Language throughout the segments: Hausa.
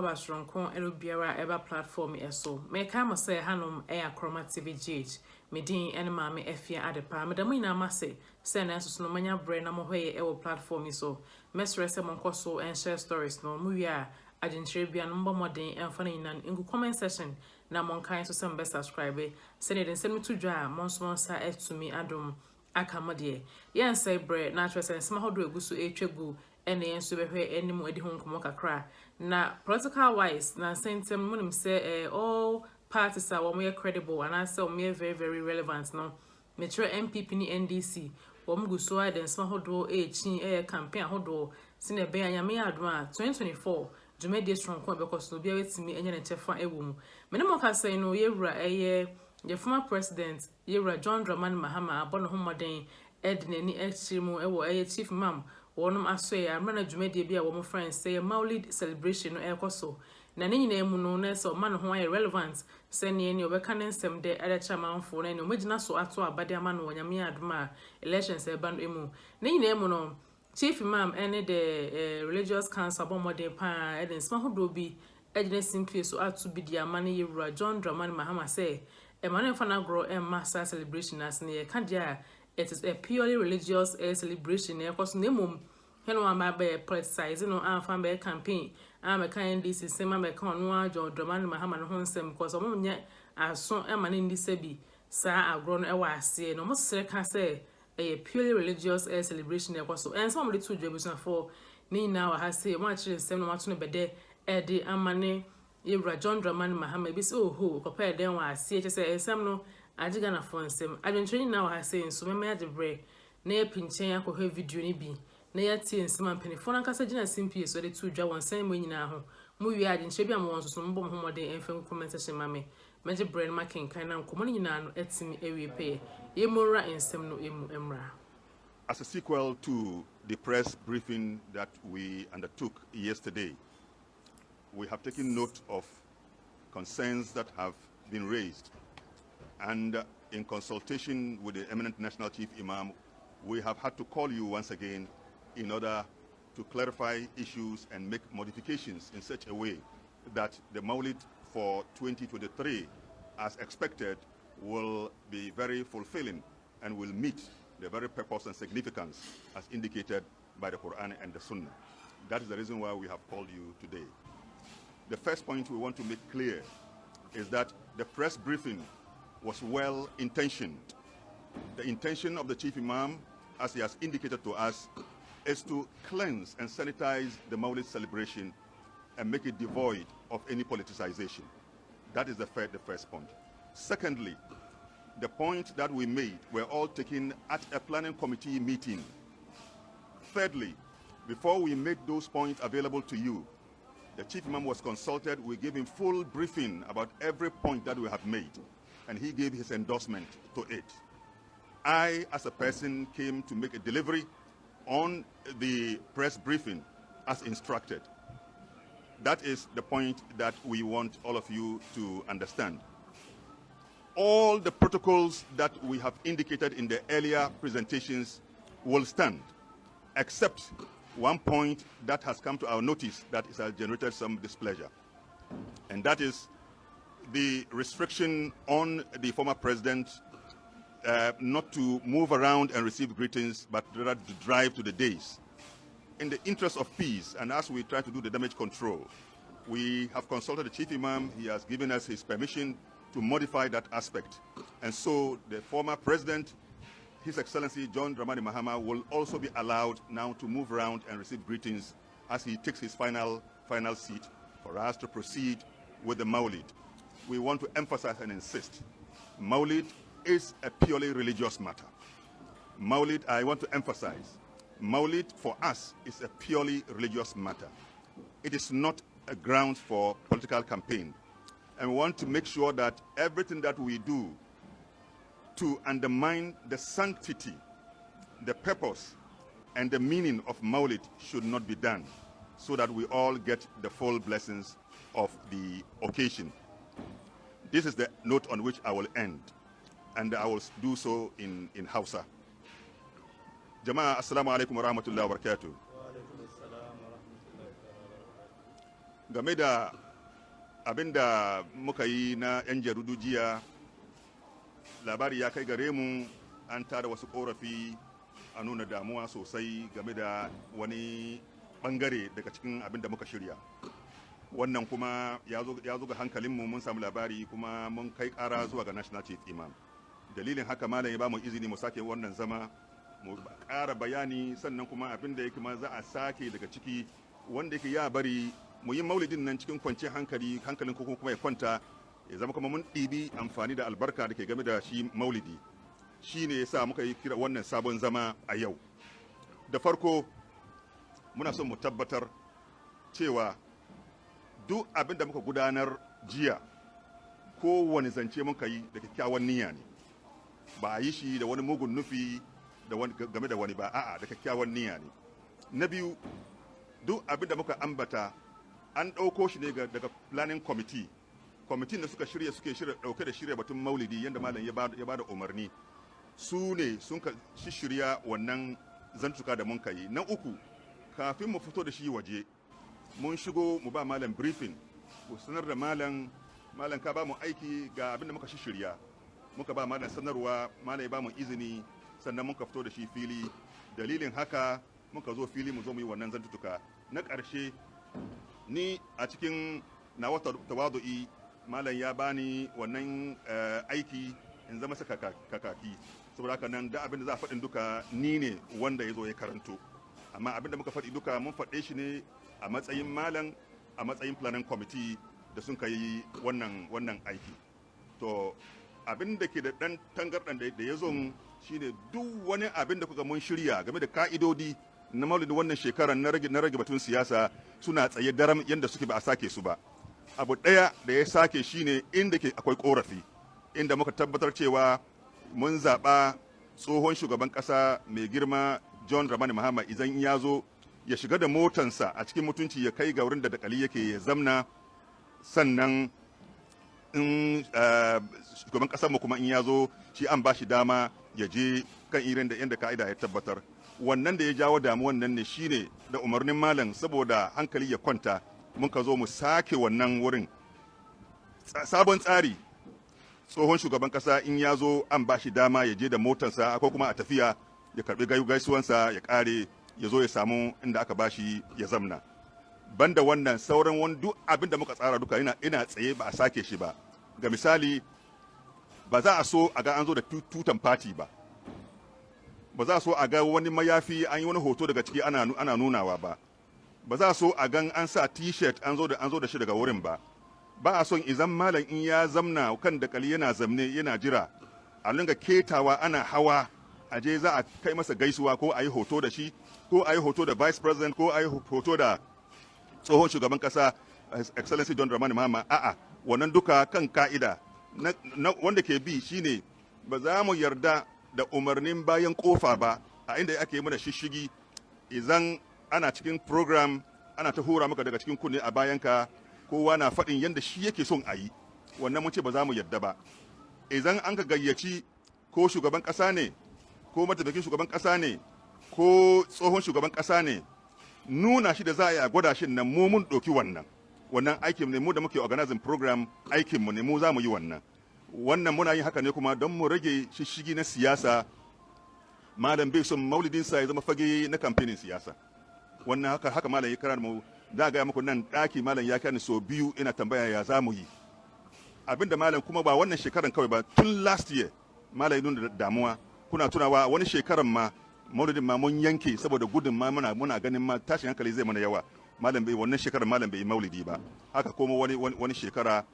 abasronko erubiara eba platform eso me ka mo say hanom Chroma TV GH medin ene maame afia adepa medamu ina mase say na so no manya bre na mo hoye ewo platform so mesre se monko so and share stories no mu wi a agentre bia no mbo modern emfa na ina ngu comment section na monkan so some be subscribe say ne den send me to dwa monso etumi adom akamode yen say bre na atwese nsema hodo eguso etwegu ene yenso behwe enimu edi ho nkomo kakra na political wise na sentem munim say all parties are one credible and I say me very relevant no metro MPP ni NDC wom guso a den sma hodo chin campaign hodo sine be anyame adwa 2024 jumedi strong ko because no bia wetimi enye ne chefa ewum mene mo ka say no yewura the former president yewura John Dramani Mahama abono homoden edneni extreme ewo Chief Imam wonum asoe amana dwumade bia wo mo friends say Maulid celebration no ekoso na ne nyina emu no na so man ho aye relevant say ne ni obeka ne nsem de elecha manfo na ne omagina so ato abade ama no nyame aduma elections e ban emu ne nyina emu no Chief Imam ene the religious council bomode pa eden sma hodo bi ejine simply so atu bi dia mane yewura John Dramani Mahama say e mane fana grow mass celebration as ne ka dia it is a purely religious celebration because nemum heno am be politicize no am be campaign am kan NDC sema me kan no John Dramani Mahama no honsem because omo nye aso e mane ndi sabi sa agro no e wa ase no mo sere ka say a purely religious celebration because and some of the two jobs for ni na wa ha say mo akire nsem no mato no bede e de amane yewura John Dramani Mahama bi say oho kopa e den wa ase che say nsem no ajiga na for nsem adwentreni na wa ha say nso me ade bre na e pinchen akọhwe video ni bi na ya tie nsem ampenifo na kasa gina simpie so de tu dwa won san mo nyina ho mu wi adwentre bi am won so mbom homode enfem comment section mame meje bre na makin kan na nkomo nyina no etimi ewie pe yemora nsem no emu emra. As a sequel to the press briefing that we undertook yesterday, we have taken note of concerns that have been raised. And in consultation with the eminent National Chief Imam, we have had to call you once again in order to clarify issues and make modifications in such a way that the Maulid for 2023, as expected, will be very fulfilling and will meet the very purpose and significance as indicated by the Quran and the Sunnah. That is the reason why we have called you today. The first point we want to make clear is that the press briefing was well-intentioned. The intention of the Chief Imam, as he has indicated to us, is to cleanse and sanitize the Maulid celebration and make it devoid of any politicization. That is the first point. Secondly, the point that we made were all taken at a planning committee meeting. Thirdly, before we made those points available to you, the Chief Imam was consulted. We gave him full briefing about every point that we have made, and he gave his endorsement to it. I, as a person, came to make a delivery on the press briefing as instructed. That is the point that we want all of you to understand. All the protocols that we have indicated in the earlier presentations will stand, except one point that has come to our notice that has generated some displeasure, and that is the restriction on the former president not to move around and receive greetings, but rather to drive to the days. In the interest of peace, and as we try to do the damage control, we have consulted the Chief Imam. He has given us his permission to modify that aspect. And so the former president, His Excellency John Dramani Mahama, will also be allowed now to move around and receive greetings as he takes his final seat for us to proceed with the Maulid. We want to emphasize and insist, Maulid is a purely religious matter. Maulid, I want to emphasize, Maulid for us is a purely religious matter. It is not a ground for political campaign. And we want to make sure that everything that we do to undermine the sanctity, the purpose, and the meaning of Maulid should not be done, so that we all get the full blessings of the occasion. This is the note on which I will end, and I will do so in Hausa. Jama'a, assalamu alaikum wa rahmatullahi wa barakatuh. game da abin da muka yi na 'yan jaridu jiya, labari ya kai gare mu an tada wasu korafi a nuna damuwa sosai game da wani bangare daga cikin abin da muka shirya. Wannan kuma ya zo ga hankalinmu, mun samu labari kuma mun kai kara zuwa ga National Chief Imam. Dalilin haka malam ya ba mu izini mu sake wannan zama, mu ƙara bayani, sannan kuma abin da yake ma za a sake daga ciki wanda yake ya bari mu yi maulidin nan cikin kwanciyar hankalin ko kuma ya kwanta, ya zama kuma mun ɗibi amfani da albarka da ke game da shi maulidi. Shi ne ya sa muka yi kira wannan sabon zama a yau. Da farko muna son mu tabbatar cewa duk abin da muka gudanar jiya, kowane zance muka yi da kyakkyawan niyya ne, ba a yi shi da wani mugun nufi game da wani ba, a'a da kyakkyawan niyya ne. Na biyu, duk abin da muka ambata an ɗauko shi ne daga planning committee da suke ɗauke da shirya batun maulidi, yadda malam ya ba da umarni. Su ne sun ka shirya wannan zantuka da mun yi. Na uku, kafin mu fito da shi waje, mun shigo mu ba malam briefing, mu sanar da malam ka ba mu aiki ga abin da muka shirya. Muka ba malam sanarwa, malam ya ba mu izini, sannan muka fito da shi fili. Dalilin haka muka zo fili mu zo mu yi wannan zantuka. Na ƙarshe, ni a cikin nawa tawadu'i, malam ya bani wannan aiki in zama sa kakaki. Saboda haka nan da abin da za a faɗin duka ni ne wanda ya zo ya karanto. Amma abin da muka faɗi duka mun faɗe shi ne a matsayin malam, a matsayin planning committee da sun yi wannan aiki. To abin da ke da ɗan tangarɗan da ya zo shine duk wani abin da kuka mun shirya game da ka'idodi na maulidi wannan shekarar na rage batun siyasa suna tsaye daram yadda suke, ba a sake su ba. Abu ɗaya da ya sake shine inda ke akwai korafi, inda muka tabbatar cewa mun zaɓa tsohon shugaban ƙasa mai girma John Dramani Mahama idan ya zo ya shiga da motansa a cikin mutunci ya kai ga wurin da dakali yake ya zamna, sannan in shugaban ƙasar mu kuma in ya zo shi an ba shi dama ya je kan irin da yadda ka'ida ya tabbatar. Wannan da ya jawo damuwan nan ne shine da umarnin malam, saboda hankali ya kwanta, mun ka zo mu sake wannan wurin. Sabon tsari, tsohon shugaban kasa in ya zo an ba shi dama ya je da motarsa ko kuma a tafiya ya karbi gaisuwansa ya kare ya zo ya samu inda aka ba shi ya zamna. Banda wannan, sauran wani duk abin da muka tsara duka ina tsaye, ba a sake shi ba. Ga misali, ba za a so a ga an zo da tutan fati ba, ba za a so a ga wani mayafi an yi wani hoto daga ciki ana nunawa ba, ba za a so a gan an sa t-shirt an zo da shi daga wurin ba. Ba a son izan malam in ya zamna kan dakali yana zamne yana jira a linga ketawa ana hawa a je za a kai masa gaisuwa, ko a yi hoto da shi, ko a yi hoto da vice president, ko a yi hoto da tsohon shugaban kasa excellency John Dramani Mahama. A'a, wannan duka kan ka'ida wanda ke bi shine ba za mu yarda da umarnin bayan kofa ba, a inda ake mana shishigi idan ana cikin program ana ta hura maka daga cikin kunne a bayanka, kowa na faɗin yadda shi yake son a yi. Wannan mun ce ba za mu yarda ba. Idan an ka gayyaci ko shugaban ƙasa ne, ko mataimakin shugaban ƙasa ne, ko tsohon shugaban ƙasa ne, nuna shi da za a yi a gwada shi nan, mu mun ɗauki wannan aikin ne, mu da muke organizing program aikinmu ne, mu za mu yi wannan muna yin haka ne kuma don mu rage shishigi na siyasa. Malam bai son maulidinsa ya zama fage na kamfanin siyasa. Wannan haka malam ya kira mu, za a gaya muku nan ɗaki malam ya kani so biyu ina tambaya ya za mu yi. Abinda malam kuma ba wannan shekaran kawai ba, tun last year malam ya nuna damuwa. Kuna tunawa wani shekaran ma maulidin ma mun yanke saboda gudun ma muna ganin ma tashin hankali zai mana yawa. Malam bai wannan shekarar malam bai yi maulidi ba. Haka kuma wani shekara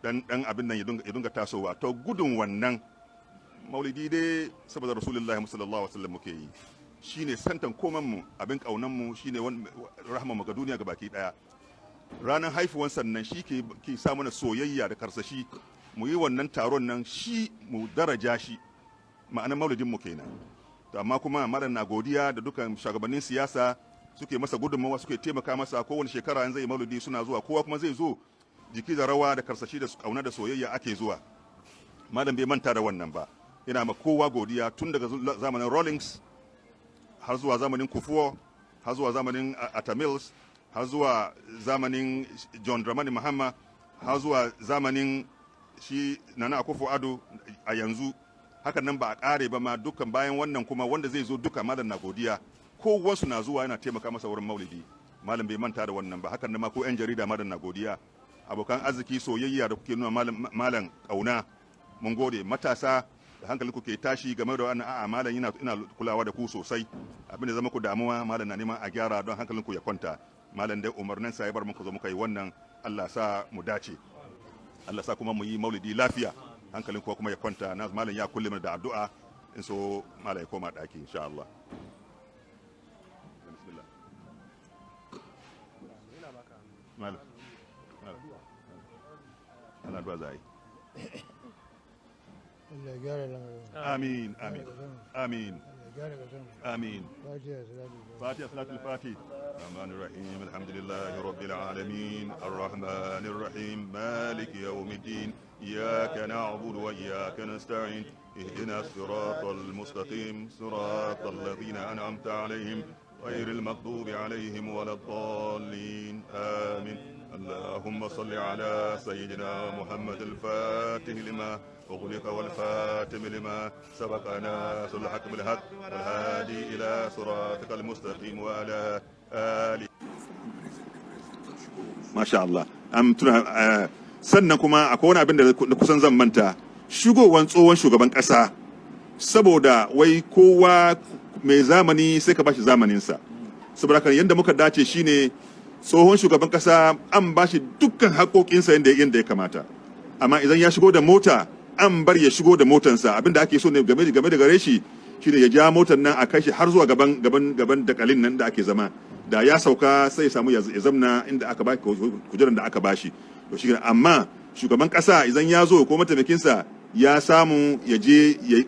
dan abin nan ya dunga tasowa. To gudun wannan maulidi dai saboda Rasulullahi sallallahu alaihi wasallam muke yi. Shine santan koman mu, abin kaunan mu, shine rahama mu ga duniya gabaki daya. Ranar haifuwan sannan shi ke sa mana soyayya da karsashi mu yi wannan taron nan, shi mu daraja shi, ma'anar maulidin mu kenan. To amma kuma malam na godiya da dukan shugabannin siyasa suke masa gudunmawa, suke taimaka masa. Kowane shekara an zai maulidi suna zuwa, kowa kuma zai zo jiki da rawa da karsashi da kauna da soyayya ake zuwa. Malam bai manta da wannan ba, yana ma kowa godiya tun daga zamanin Rawlings har zuwa zamanin Kufuor, har zuwa zamanin Atamils, har zuwa zamanin John Dramani Mahama, har zuwa zamanin shi Nana Akufo-Addo a yanzu. Hakan nan ba a ƙare ba ma dukkan bayan wannan kuma wanda zai zo duka malam na godiya. Ko wasu na zuwa yana taimaka masa wurin maulidi. Malam bai manta da wannan ba. Hakan nan ma ko 'yan jarida malam na godiya. Abokan arziki soyayya da kuke nuna malam ƙauna. Mun gode. Matasa da hankalin ku ke tashi game da wannan a'a malam ina kulawa da ku sosai. Abin da zama ku damuwa malam na neman a gyara don hankalin ku ya kwanta. Malam dai umarnin sa ya bar muku zo muka yi wannan. Allah sa mu dace. Allah sa kuma mu yi maulidi lafiya. Hankalin kuwa kuma ya kwanta. Na malam ya kulle mana da addu'a in so malam ya koma daki insha Allah. Bismillah. Malam. Allah addu'a zai. Amin, amin, amin, amin. Fatiha, salatul Fatih. الرحمن الرحيم الحمد لله رب العالمين الرحمن الرحيم مالك يوم الدين إياك نعبد وإياك نستعين اهدنا الصراط المستقيم صراط الذين أنعمت عليهم غير المغضوب عليهم ولا الضالين آمين. اللهم صل على سيدنا محمد الفاتح لما أغلق والخاتم لما سبق ناصر الحق بالحق والهادي إلى صراطك المستقيم وعلى آله. ما شاء الله. sannan kuma akwai wani abin da kusan zan manta, shigowar tsohon shugaban ƙasa, saboda wai kowa mai zamani sai ka bashi zamaninsa. Saboda haka yadda muka dace shine tsohon shugaban ƙasa an bashi dukkan haƙoƙinsa yadda ya kamata, amma idan ya shigo da mota an bar ya shigo da motansa. Abin da ake so ne game da gare shi shine ya ja motar nan a kai shi har zuwa gaban dakalin nan da ake zama. Da ya sauka sai ya samu ya zamna inda aka ba kujerar da aka bashi. To shi amma shugaban ƙasa idan ya zo ko mataimakinsa ya samu ya je ya